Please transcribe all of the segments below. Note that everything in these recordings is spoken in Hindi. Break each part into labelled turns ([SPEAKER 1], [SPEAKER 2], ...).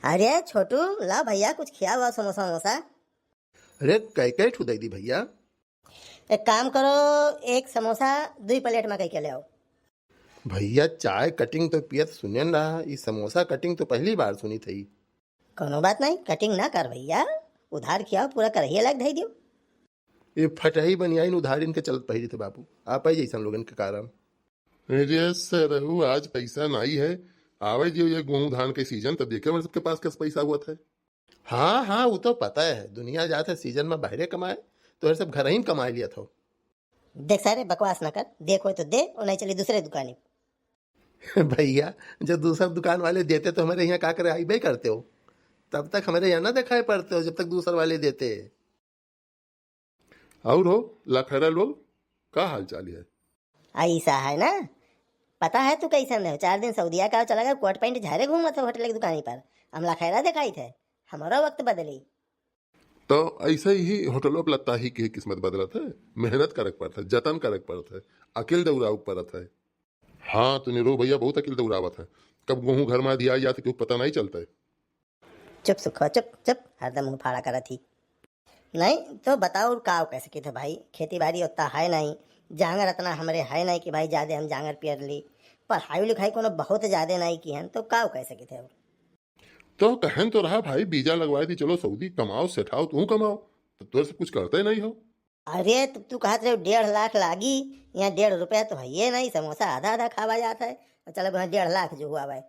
[SPEAKER 1] अरे छोटू ला भैया कुछ खिया हुआ समोसा वमोसा।
[SPEAKER 2] अरे कई कई ठू दे दी भैया।
[SPEAKER 1] एक काम करो, एक समोसा 2 प्लेट में कह के ले आओ।
[SPEAKER 2] भैया चाय कटिंग तो पियत सुने न रहा, ये समोसा कटिंग तो पहली बार सुनी थी।
[SPEAKER 1] कोनो बात नहीं, कटिंग ना कर भैया, उधार खियाओ, पूरा करहिए लाग धई दियो।
[SPEAKER 2] ये फटही बनियाइन उधारीन के चलत पहिरी थे बाबू, आप ही जैसा लोगन के कारण।
[SPEAKER 3] अरे सरहू आज पैसा नहीं है, आवे जो ये गेहूं धान के सीजन तब देखे सबके पास कैसे पैसा हुआ था।
[SPEAKER 2] हाँ हाँ वो तो पता है, दुनिया जाते सीजन में बाहरे कमाए तो हर सब घर ही कमा लिया था।
[SPEAKER 1] देख सारे बकवास ना कर, देखो तो दे और नहीं चली दूसरे दुकानी।
[SPEAKER 2] भैया जब दूसरा दुकान वाले देते तो हमारे यहाँ का करे आई भाई करते हो, तब तक हमारे यहाँ ना दिखाई पड़ते हो जब तक दूसरे वाले देते।
[SPEAKER 3] और हो लाखरा लोग का हाल चाल है?
[SPEAKER 1] ऐसा है ना, पता है तू कैसन है, 4 दिन सऊदिया का चला गया, कोट पैंट झारे घूमा था होटल की दुकानी पर, हमला खैरा दिखाई थे, हमारा वक्त बदली।
[SPEAKER 3] तो ऐसे ही होटलों पर लगता ही कि किस्मत बदलत है, मेहनत करक पड़ता है, जतन करक पड़ता है, अकिल दौड़ाव पड़ता है। हाँ तो निरो भैया बहुत अकिल दौड़ावत है, कब गेहूं घर में दिया जाते क्यों पता नहीं चलता है।
[SPEAKER 1] चुप सुखो चुप चुप, हरदम मुँह फाड़ा करा थी। नहीं तो बताओ काव कैसे की थे भाई, खेती बाड़ी उतना है नहीं, जांगर इतना हमारे है नहीं कि भाई ज्यादा हम जांगर पियर ली, पढ़ाई लिखाई को बहुत ज्यादा नहीं की है, तो काव कैसे की थे।
[SPEAKER 3] तो कहन तो रहा भाई बीजा लगवाए थी, चलो सऊदी कमाओ सेठाओ तू कमाओ, तो तुझे से कुछ करते नहीं हो।
[SPEAKER 1] अरे तो तू कहते रहे 1.5 लाख लागी, यहाँ 1.5 रुपया तो है ये नहीं, समोसा आधा आधा खावा जाता है, तो चलो 1.5 लाख जो हुआ भाई।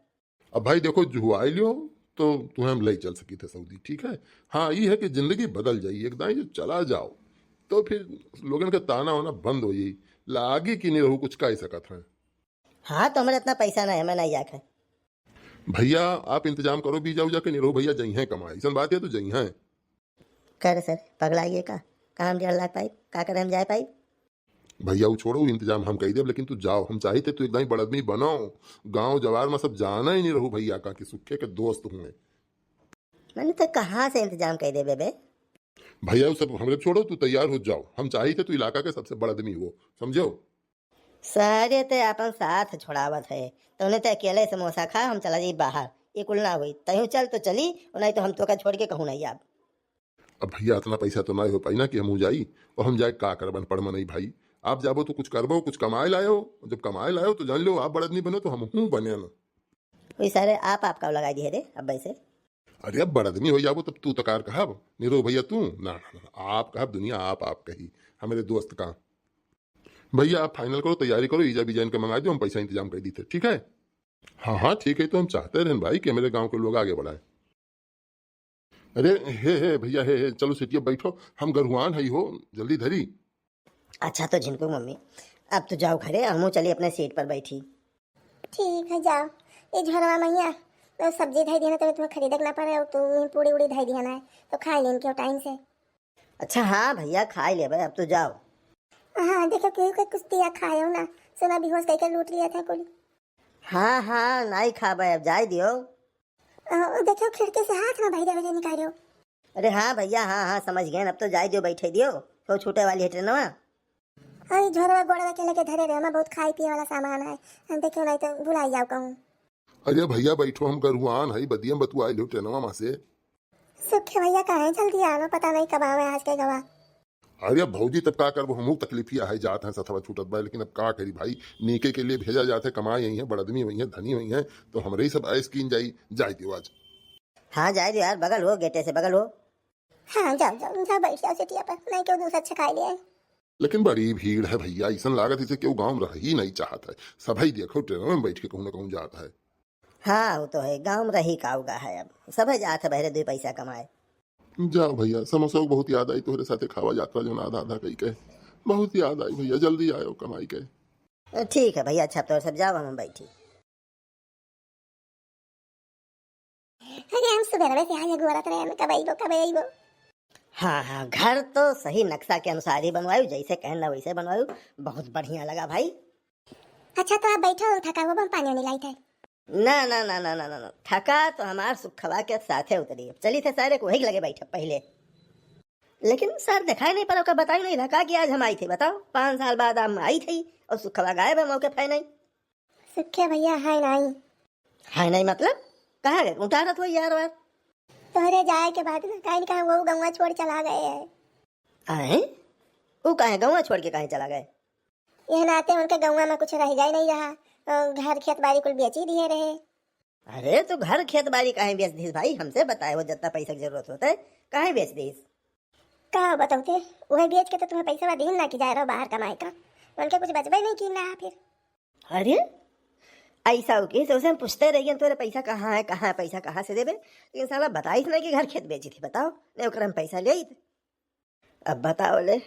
[SPEAKER 3] अब भाई देखो जुआई लियो तो तुम्हें हम ले चल सकी थे सऊदी, ठीक है। हाँ ये है कि जिंदगी बदल जाई एकदम, जो चला जाओ तो फिर लोगन का ताना होना बंद हो जाई, लागी कि नहीं रहू कुछ कह सकत है।
[SPEAKER 1] हाँ तो हमारे इतना पैसा नहीं है, मैं नहीं जाकर।
[SPEAKER 3] भैया आप इंतजाम करो बीजा उजा के, नहीं रहू भैया जई है कमाई, ऐसा बात है तो जई है।
[SPEAKER 1] करे सर पगलाइए का, कहाँ हम 1.5 लाख पाई, का करे हम जाए पाई।
[SPEAKER 3] भैया वो छोड़ो इंतजाम हम कही दे, लेकिन तू जाओ, हम चाहिए तो एकदम ही बड़ आदमी बनो, गांव जवार में सब जाना ही नहीं रहू भैया का कि सुखे के दोस्त हुए।
[SPEAKER 1] मैंने तो कहाँ से इंतजाम कर दे बेबे।
[SPEAKER 3] भैया वो सब हमरे छोड़ो, तू तैयार हो जाओ, हम चाहिए तो इलाका के सबसे बड़ा आदमी हो, समझो।
[SPEAKER 1] सारे ते अपन साथ छोड़ावत है, तो उन्हें तो अकेले समोसा खा, हम चला जाई बाहर, ये कुल ना हुई, तही चल तो चली, और नहीं तो हम तो का छोड़ के कहूँ नहीं।
[SPEAKER 3] अब भैया इतना पैसा तो नहीं हो पाई ना कि हम जाई, और हम जाए का करबन पड़ नहीं भाई, आप जाबो तो कुछ करबो, कुछ कमाए लाओ, जब कमाए लाओ तो जान लो आप बड़ा आदमी बनो तो हम हूँ बने ना।
[SPEAKER 1] वही सारे आपका लगा दिए रे अब वैसे।
[SPEAKER 3] अरे अब बड़ा आदमी हो जाबो तब तू तकार कहब निरो भैया तू ना, आप कहब दुनिया आप कही हमारे दोस्त का। भैया आप फाइनल करो, तैयारी करो, ईजा बीजा इनके मंगा दो, हम पैसा इंतजाम कर दी थे, ठीक है। हाँ हाँ ठीक है, तो हम चाहते रहे भाई कि मेरे गाँव के लोग आगे बढ़ाए। अरे हे भैया हे चलो सीटिया बैठो, हम गरुआन है हो, जल्दी धरी।
[SPEAKER 1] अच्छा तो झिनकू मम्मी अब तो जाओ घरे, हमू चली अपने सीट पर बैठी।
[SPEAKER 4] ठीक है जाओ, ये झोरवा मैया तो सब्जी धई दिया तो तुम्हें खरीदक ना पड़े, और तुम पूरी उड़ी धई दिया ना तो खा लेन के टाइम से।
[SPEAKER 1] अच्छा हाँ भैया खा ले भाई, अब तो जाओ।
[SPEAKER 4] हाँ देखो क्यों के कुछ दिया खाए ना, सुना बेहोश करके लूट लिया था कुल।
[SPEAKER 1] हाँ हाँ नहीं खा भाई, अब जाए दियो।
[SPEAKER 4] देखो खिड़की से हाथ ना भाई दे निकालो।
[SPEAKER 1] अरे हाँ भैया हाँ हाँ समझ गए, अब तो जाए दियो, बैठे दियो, तो छूटे वाली है ट्रेनवा।
[SPEAKER 4] अरे झोरवा गोड़वा के लेके धरे रहे, हमें बहुत खाई पिए वाला सामान है, हम देखो नहीं तो भुलाई जाओ कहूँ।
[SPEAKER 3] अरे भैया बैठो, हम गरुआन है बदियम बतुआ लो ट्रेनवा में से।
[SPEAKER 4] सुखे भैया कहाँ जल्दी आना, पता नहीं कब आवे आज के गवा।
[SPEAKER 3] अरे अब भौजी तब का कर, हम तकलीफिया है जाते हैं सथवा छूटत भाई, लेकिन अब का करी भाई, नीके के लिए भेजा जाते कमाए यही है, बड़ आदमी हुई है, धनी हुई है, तो हमारे ही सब ऐस कीन जाए दियो आज।
[SPEAKER 1] हाँ जाए दियो यार, बगल हो, गेटे से बगल हो।
[SPEAKER 4] हाँ जाओ जाओ जाओ बैठ जाओ सीटिया पर, नहीं क्यों दूसरा अच्छा खा लिया।
[SPEAKER 3] लेकिन बड़ी भीड़ है भैया, ऐसा लागत इसे क्यों गाँव रह ही नहीं चाहता है, सभी देखो ट्रेनों में बैठ के कहूँ ना कहूँ जाता है।
[SPEAKER 1] हाँ वो तो है, गाँव में रही काऊगा है, अब सब जाते बहरे 2 पैसा कमाए।
[SPEAKER 3] जाओ भैया, समोसा को बहुत याद आई तुम्हारे साथे खावा यात्रा जो आधा आधा कही के, बहुत याद आई भैया, जल्दी आयो कमाई के।
[SPEAKER 1] ठीक है भैया, अच्छा तो सब जाओ, हम बैठी।
[SPEAKER 4] अरे हम सुबह से आए गोरत रहे, कब आइबो।
[SPEAKER 1] हाँ हाँ घर तो सही नक्शा के अनुसार ही बनवायु, जैसे कहना वैसे बनवायु, बहुत बढ़िया लगा भाई।
[SPEAKER 4] अच्छा तो आप बैठो, थका हुआ हम पानी नहीं लाई थे।
[SPEAKER 1] ना ना ना ना ना ना, थका तो हमार सुखवा के साथे उतरी, चली थे सारे को वही लगे बैठे पहले, लेकिन सर दिखाई नहीं पड़ा, बताई नहीं रखा कि आज हम आई थी, बताओ 5 साल बाद हम आई थी और सुखवा गायब है, मौके पे नहीं।
[SPEAKER 4] सुखे भैया है नहीं
[SPEAKER 1] है नहीं मतलब कहाँ गए, उतारत हो यार वार।
[SPEAKER 4] तोहरे जाए के बाद ना कहीं कहाँ वो गंगा छोड़ चला गए है।
[SPEAKER 1] आए वो कहे गौवा छोड़ के कहीं चला गए?
[SPEAKER 4] यह नाते उनके गंगा में कुछ रह जाए नहीं रहा, घर खेत बाड़ी कुल बेच ही दिए रहे।
[SPEAKER 1] अरे तो घर खेत बाड़ी काहे बेच दीस भाई? हमसे बताए वो जितना पैसा की जरूरत होता है काहे बेच दीस?
[SPEAKER 4] कहा बताते वही बेच के तो तुम्हें पैसा दीन ना कि जा रहा बाहर कमाए का, उनके कुछ बचबे नहीं की रहा फिर।
[SPEAKER 1] अरे ऐसा हो कि तो उसे हम पूछते रहिए तोरे पैसा कहाँ है, कहाँ है, पैसा कहाँ से देवे, लेकिन साला बताइस नहीं कि घर खेत बेची थी। बताओ नहीं ओकर हम पैसा ले आई। अब बताओ ले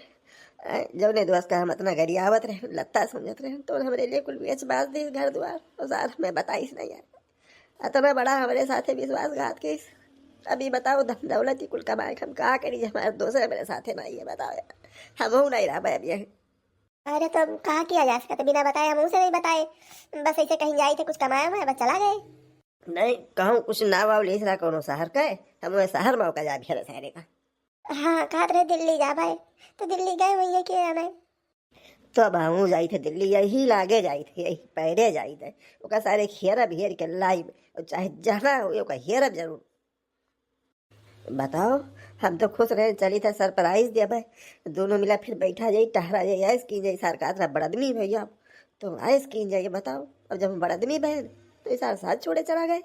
[SPEAKER 1] जब ने दोस्त का हम इतना गरियावत रहे, लत्ता समझत रहे, तो हमरे लिए कुल बेच बाज दी घर द्वार और साथ में बताइस नहीं यार। इतना बड़ा हमारे साथे विश्वासघात के। अभी बताओ धन दौलत ही कुल कमाए हम का करी, हमारे दूसरे मेरे साथे नहीं है। बताओ यार हम नहीं रहा अभी।
[SPEAKER 4] अरे तो कहा किया जा सकता, बिना बताए, मुँह से नहीं बताए, बस ऐसे कहीं जाए थे कुछ कमाया हुआ है बस चला गए।
[SPEAKER 1] नहीं कहूँ कुछ ना वाव ले रहा कौन शहर का है, हम शहर मौका जा भी शहर का।
[SPEAKER 4] हाँ कहा रहे दिल्ली जा भाई, तो दिल्ली गए वही है कि हमें
[SPEAKER 1] तो अब हम जाई थे दिल्ली, यही लागे जाई थे, यही पैरे जाई थे। ओका सारे खेरब हेर के लाई, चाहे जहाँ हो ओका हेरब जरूर। बताओ हम तो खुश रहे, चली था सरप्राइज दिया भाई, दोनों मिला फिर बैठा जाई टहरा जाई ऐस की जाई। सरकार बड़दमी भैया तो ऐस की जाइए। बताओ अब जब हम बड़दमी बहन तो इस साथ छोड़े चला गए।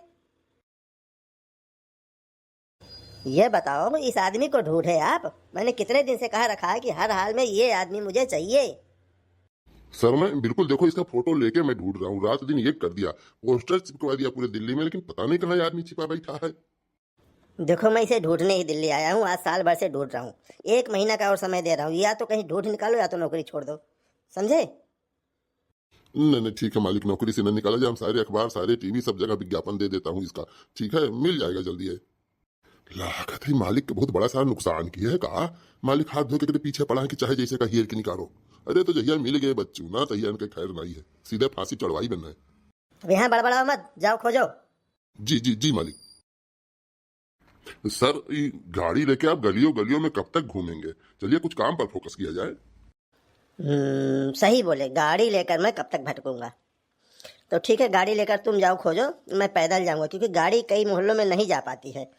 [SPEAKER 1] ये बताओ इस आदमी को ढूंढे आप, मैंने कितने दिन से कहा रखा है कि हर हाल में ये आदमी मुझे चाहिए।
[SPEAKER 3] सर मैं बिल्कुल देखो इसका फोटो लेके मैं ढूंढ रहा हूँ, रात दिन ये कर दिया, पोस्टर चिपकवा दिया पूरे दिल्ली में, लेकिन पता नहीं कहाँ ये आदमी छिपा बैठा है।
[SPEAKER 1] देखो मैं इसे ढूंढने ही दिल्ली आया हूँ, आज साल भर से ढूंढ रहा हूँ, 1 महीना का और समय दे रहा हूँ, या तो कहीं ढूंढ निकालो या तो नौकरी छोड़ दो, समझे?
[SPEAKER 3] नहीं नहीं ठीक है मालिक, नौकरी से न निकाला जाए, हम सारे अखबार सारे टीवी सब जगह विज्ञापन दे देता हूँ इसका, ठीक है मिल जाएगा जल्दी है। लागत है मालिक के बहुत बड़ा सारा नुकसान किया है। कहा मालिक हाथ धो के पीछे पड़ा है कि चाहे जैसे का हीर के निकालो। अरे तो जहिया मिल गए बच्चू ना तहिया इनके खैर नहीं है, सीधे फांसी चढ़वाई बनना है।
[SPEAKER 1] अब यहाँ बड़बड़ाओ मत, जाओ खोजो।
[SPEAKER 3] जी जी जी मालिक। सर ये गाड़ी लेके आप गलियों गलियों में कब तक घूमेंगे? चलिए कुछ काम पर फोकस किया जाए।
[SPEAKER 1] सही बोले, गाड़ी लेकर मैं कब तक भटकूंगा? तो ठीक है गाड़ी लेकर तुम जाओ खोजो, मैं पैदल जाऊंगा, क्योंकि गाड़ी कई मोहल्लों में नहीं जा पाती है।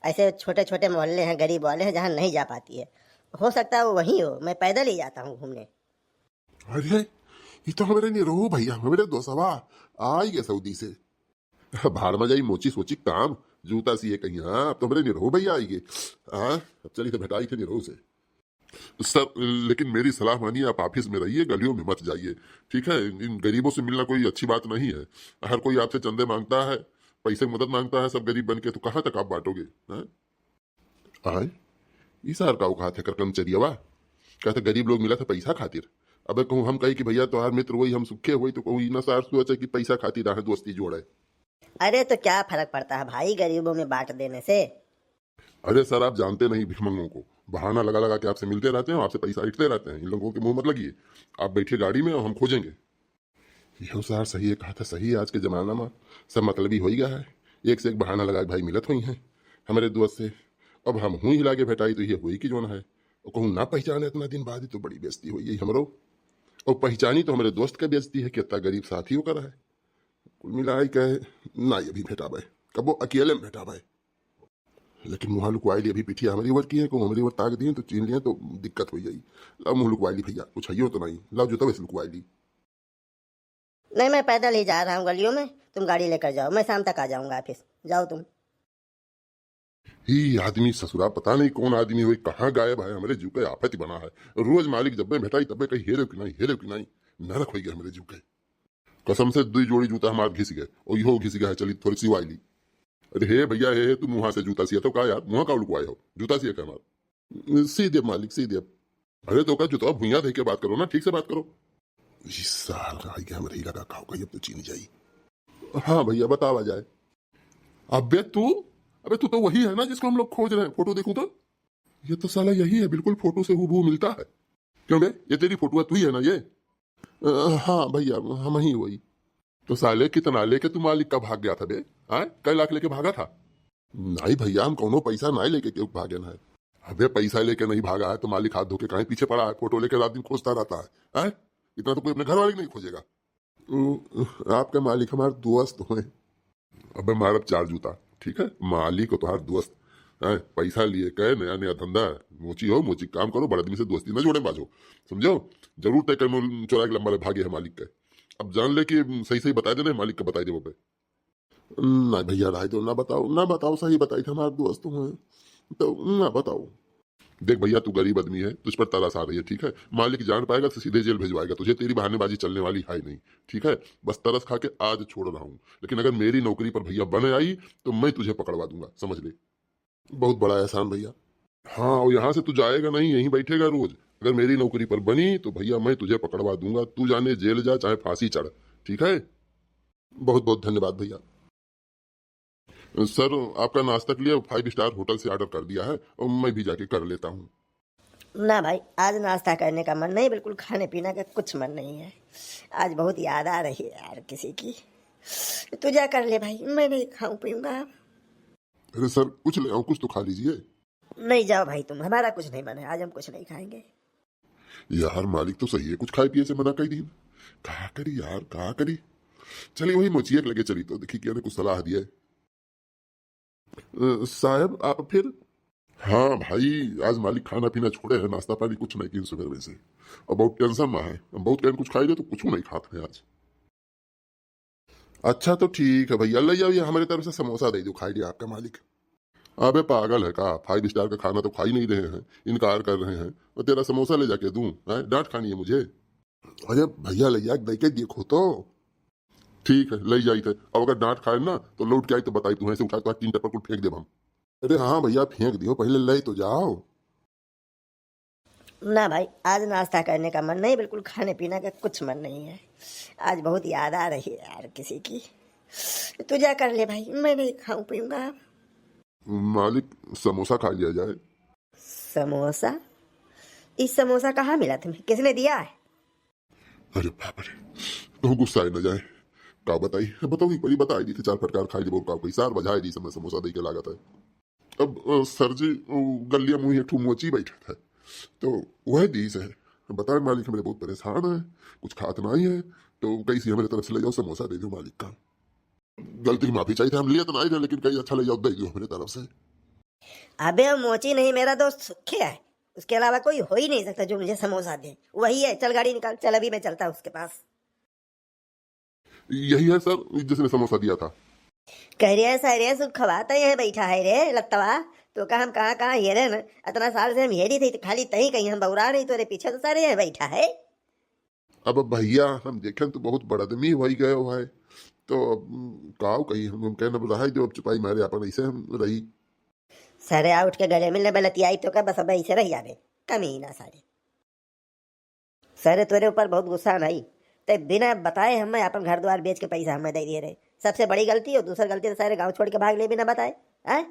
[SPEAKER 1] ऐसे छोटे छोटे मोहल्ले हैं गरीब वाले हैं जहाँ नहीं जा पाती है, हो सकता है वो वहीं हो, मैं पैदल ही जाता हूँ घूमने।
[SPEAKER 3] अरे ये तो हमारे निरोह भैया, हमारे दोस्तवा आई गए सऊदी से, भाड़ में जाई मोची सोची काम, जूता सिए कहीं। हाँ अब तो हमारे निरोह भैया आई गए। हाँ अब चलिए तो भेटाई थे निरोह से। सर लेकिन मेरी सलाह मानिए, आप ऑफिस में रहिए, गलियों में मत जाइए, ठीक है? इन गरीबों से मिलना कोई अच्छी बात नहीं है। हर कोई आपसे चंदे मांगता है, पैसे की मदद मांगता है, सब गरीब बन के, तो कहाँ तक आप बांटोगे? आए ईसार का कहा थे करकमचरियावा, कहते गरीब लोग मिला था पैसा खातिर। अब कहूँ हम कही कि भैया तुम्हार मित्र वही, हम सुखे हुई, तो कहूँ इना सार सोचे कि पैसा खातिर रहा दोस्ती जोड़े।
[SPEAKER 1] अरे तो क्या फर्क पड़ता है भाई गरीबों में बांट देने से?
[SPEAKER 3] अरे सर आप जानते नहीं भिखमंगों को, बहाना लगा लगा के आपसे मिलते रहते हैं, आपसे पैसा इटते रहते हैं। इन लोगों के मुंह मत लगिए, आप बैठिए गाड़ी में और हम खोजेंगे। यह सर सही है, कहा था सही है, आज के जमाना में सब मतलबी हो ही गया है, एक से एक बहाना लगा भाई मिलत हुई हैं हमारे दोस्त से। अब हम हूँ हिला के भेटाई तो ये हुई कि जो है, और कहूँ ना पहचाने इतना दिन बाद ही, तो बड़ी बेइज्जती हुई है हमरो। और पहचानी तो हमारे दोस्त का बेइज्जती है कि इतना गरीब साथी होकर है। कुल मिला कहे ना ये भी भेटाबे, कब वो अकेले में भेटाबे, लेकिन मुँह लुकवाई अभी पीठिया हमारी ओर की है, को हमारी ओर ताक दिए तो चीन लिए तो दिक्कत हो जाई। लाओ मुँह लुकवाई ली भैया, कुछ है तो नहीं, लाओ जूता वैसे लुकवाई ली।
[SPEAKER 1] नहीं मैं पैदल ही जा रहा हूँ गलियों में, तुम गाड़ी लेकर जाओ, मैं शाम तक आ जाऊंगा ऑफिस, जाओ तुम।
[SPEAKER 3] ही आदमी ससुरा पता नहीं कौन आदमी हुई, कहाँ गायब है, हमारे जू के आफत ही बना है। रोज मालिक जब मैं भेटाई तब कहीं हेरे कि नहीं, हेरे कि नहीं, न रख गए हमारे जू के। कसम से 2 जोड़ी जूता हमारे घिस गए, और यो घिस गया है, चली थोड़ी सी वाई ली। अरे हे भैया हे तू मुँह से जूता सिया तो कहा यार, मुँह का लुकवाए हो, जूता सिया का हमारा सी दे मालिक सी दे। अरे तो का जूता भूया दे के बात करो ना, ठीक से बात करो। हमारे लगा खाओ अब तो चीनी जाई। हाँ भैया बतावा जाए। अबे तू तो वही है ना जिसको हम लोग खोज रहे हैं, फोटो देखूं तो ये तो साला यही है, बिल्कुल फोटो से हूबहू मिलता है। क्यों बे ये तेरी फोटो है, तू ही है ना ये? हाँ भैया हम ही वही। तो साले कितना लेके तू मालिक का भाग गया था बे? कई लाख लेके भागा था? नहीं भैया हम कोनो पैसा नहीं लेके क्यों भागे ना है। अबे पैसा लेके नहीं भागा है तो मालिक हाथ धोके कहीं पीछे पड़ा है, फोटो लेके रात दिन खोजता रहता है? इतना तो कोई अपने घर वाले नहीं खोजेगा। आपका मालिक हमारे दोस्त हुए। अबे मारब 4 जूता, ठीक है? मालिक हो तुम्हारा दोस्त, पैसा लिए कहे नया नया धंधा मोची हो मोची काम करो, बड़े आदमी से दोस्ती न जोड़े बाजो, समझो। जरूर तय कर चोरा के लंबा भागे है मालिक के। अब जान ले कि सही सही बता देना, मालिक का बताई दे वो पे। ना भैया राय दो, ना बताओ सही बताई थे, हमारे दोस्त हैं तो ना बताओ। देख भैया तू गरीब आदमी है, तुझ पर तरस आ रही है, ठीक है। मालिक जान पाएगा तो सीधे जेल भिजवाएगा तुझे, तेरी बहानेबाजी चलने वाली है नहीं, ठीक है। बस तरस खा के आज छोड़ रहा हूँ, लेकिन अगर मेरी नौकरी पर भैया बने आई तो मैं तुझे पकड़वा दूंगा, समझ ले। बहुत बड़ा एहसान भैया। हाँ, और यहाँ से तू जाएगा नहीं, यहीं बैठेगा रोज। अगर मेरी नौकरी पर बनी तो भैया मैं तुझे पकड़वा दूंगा, तू जाने जेल जा चाहे फांसी चढ़, ठीक है। बहुत बहुत धन्यवाद भैया। सर आपका नाश्ता के लिए 5 स्टार होटल से ऑर्डर कर दिया है और मैं भी जाके कर लेता हूँ।
[SPEAKER 1] ना भाई, आज नाश्ता करने का मन नहीं, बिल्कुल खाने पीने का कुछ मन नहीं है। आज बहुत याद आ रही है यार किसी की। तू जा कर ले भाई, मैं नहीं खाऊं पीऊंगा।
[SPEAKER 3] अरे सर कुछ ले आऊँ, कुछ तो खा लीजिए।
[SPEAKER 1] नहीं जाओ भाई तुम, हमारा कुछ नहीं मन है, आज हम कुछ नहीं खाएंगे।
[SPEAKER 3] यार मालिक तो सही है, कुछ खाए पिए से मना कर दी। कहा करी यार, कहा करी। चलिए वही मोचिए लगे चली तो देखी क्या ने कुछ सलाह दिया है। साहब आप फिर। हाँ भाई, आज मालिक खाना पीना छोड़े है, नाश्ता पानी कुछ नहीं की सुबह में से, और बहुत टेंशन में है। बहुत कहन कुछ खाई तो कुछ नहीं खाते हैं आज। अच्छा तो ठीक है भैया, ले जाओ, ये हमारी तरफ से समोसा दे दो, खाई दिया आपका मालिक। अबे पागल है का, 5 स्टार का खाना तो खा ही नहीं रहे हैं, इनकार कर रहे हैं, और तेरा समोसा ले जाके दूं? डांट खानी है मुझे? अरे भैया ले जा, दे के देखो तो। ठीक है ले जाई थे, अब अगर डांट खाए ना तो लौट के आई तो बताई तुम्हें से उठा तो तीन टप्पर को फेंक दे हम। अरे हाँ भैया फेंक दियो, पहले ले तो जाओ।
[SPEAKER 1] ना भाई, आज नाश्ता करने का मन नहीं, बिल्कुल खाने पीने का कुछ मन नहीं है। आज बहुत याद आ रही है यार किसी की। तू जा कर ले भाई, मैं नहीं खाऊं पीऊंगा।
[SPEAKER 3] मालिक समोसा खा लिया जाए।
[SPEAKER 1] समोसा? इस समोसा कहाँ मिला तुम्हें, किसने दिया है?
[SPEAKER 3] अरे बाप रे, कहूँ गुस्सा न जाए। का बताई बताओ, परी बताई दी थी 4 फटकार खाई दी, बोल का कोई सार बजाए दी समय समोसा दे के लागत है। अब सर जी गलिया मुँह ठू मोची बैठा था तो वह दी से बताए मालिक मेरे बहुत परेशान है, कुछ खात नहीं है, तो कैसी हमारे तरफ से ले जाओ समोसा दे दो मालिक का। गलती की माफी चाहिए, हम लिए तो नहीं रहे, लेकिन कहीं अच्छा ले जाओ दे दो हमारे तरफ से।
[SPEAKER 1] अबे मोची नहीं, मेरा दोस्त सुखे है, उसके अलावा कोई हो ही नहीं सकता जो मुझे समोसा दे, वही है। चल गाड़ी निकाल, चल अभी मैं चलता हूँ उसके पास।
[SPEAKER 3] यही है सर जिसने समोसा दिया था।
[SPEAKER 1] कह रहे हैं सर, सुख खवाता ही है, बैठा है रे लत्तवा। तो कहा हम कहाँ कहाँ हेरे न, इतना साल से हम हेरी थे, खाली तही कहीं हम बउरा नहीं, तो पीछे तो सारे बैठा है।
[SPEAKER 3] अब भैया हम देखें तो बहुत बड़ा आदमी वही गए हुआ है, तो काव कहीं हम कहना रहा जो अब चुपाई मारे अपन ऐसे हम रही।
[SPEAKER 1] सारे आ उठ के गले मिलने बलतियाई तो का बस अब ऐसे रही आवे कमी ना सारे। सर तोरे ऊपर बहुत गुस्सा नहीं, ते बिना बताए हमें अपन घर द्वार बेच के पैसा हमें दे दिए रहे, सबसे बड़ी गलती और दूसरी गलती तो सारे गांव छोड़ के भाग ले बिना बताए। हैं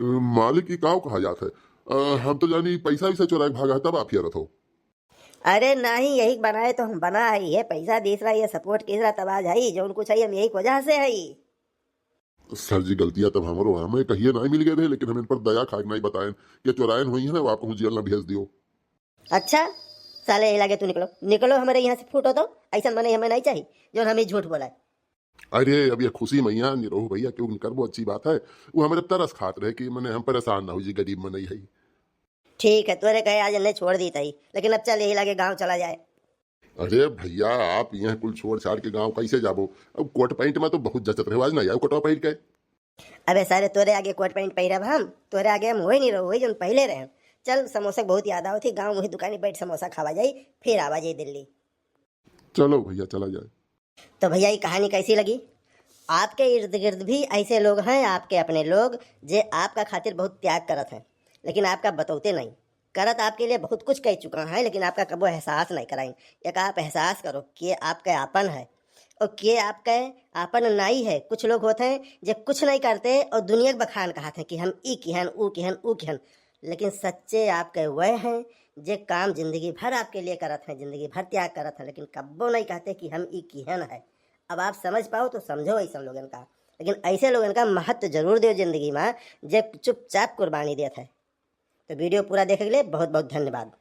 [SPEAKER 3] मालिक की काव कहा जाता है, हम तो जानी पैसा वैसा चुरा के भागा तब आप ही रहो।
[SPEAKER 1] अरे नहीं, यही बनाए तो हम बना है, ये पैसा तीसरा, ये सपोर्ट तीसरा, तब आज है जो उनको चाहिए हम यही वजह से है।
[SPEAKER 3] सर जी गलतियां तब हमारो, हमें कहिए नहीं मिल गए थे, लेकिन हम इन पर दया खा नहीं बताए ये चुरायन हुई है ना, आपको जेल ना भेज दियो।
[SPEAKER 1] अच्छा साले ये लगे, तू निकलो निकलो हमारे यहाँ से, फूटो तो ऐसा मने हमें नहीं चाहिए जो हमें झूठ बोला है।
[SPEAKER 3] अरे अब ये खुशी मैया निरोह भैया क्यों कर, वो अच्छी बात है, वो हमारे तरस खात रहे कि मैंने हम परेशान ना हो जी, गरीब में नहीं है।
[SPEAKER 1] ठीक है, तोरे कहे आज ने छोड़ दी थी, लेकिन अब चल यही लगे गांव चला जाए।
[SPEAKER 3] अरे भैया आप यहाँ कुल छोड़ छाड़ के गांव कैसे जाबो, अब कोट पैंट में तो बहुत जचत रहे, आज ना जाओ कोटवा पैंट के।
[SPEAKER 1] अबे सारे तोरे आगे कोट पैंट पहिरब हम, तोरे आगे हम वही नहीं रहो, वही जो पहले रहे। चल समोसा बहुत याद आओ थी, गाँव वही दुकानी बैठ समोसा खावा जाई, फिर आवा जाई दिल्ली।
[SPEAKER 3] चलो भैया चला जाए।
[SPEAKER 1] तो भैया ये कहानी कैसी लगी? आपके इर्द गिर्द भी ऐसे लोग हैं, आपके अपने लोग, जे आपका खातिर बहुत त्याग करत हैं, लेकिन आपका बतौते नहीं। करत आपके लिए बहुत कुछ कह चुका है, लेकिन आपका कबो एहसास नहीं कराई। एक आप एहसास करो कि आपका आपन है और कि आपका आपन नहीं है। कुछ लोग होते हैं जो कुछ नहीं करते और दुनिया के बखान कहते हैं कि हम ई किहन ऊ किहन ऊ किहन, लेकिन सच्चे आपके वह हैं जे काम जिंदगी भर आपके लिए करत हैं, जिंदगी भर त्याग करत हैं, लेकिन कब्बो नहीं कहते कि हम ई किहन है। अब आप समझ पाओ तो समझो ऐसा लोगन का, लेकिन ऐसे लोगन का महत्व जरूर दो जिंदगी में, जे चुपचाप कुर्बानी देते हैं। तो वीडियो पूरा देखने के लिए बहुत बहुत धन्यवाद।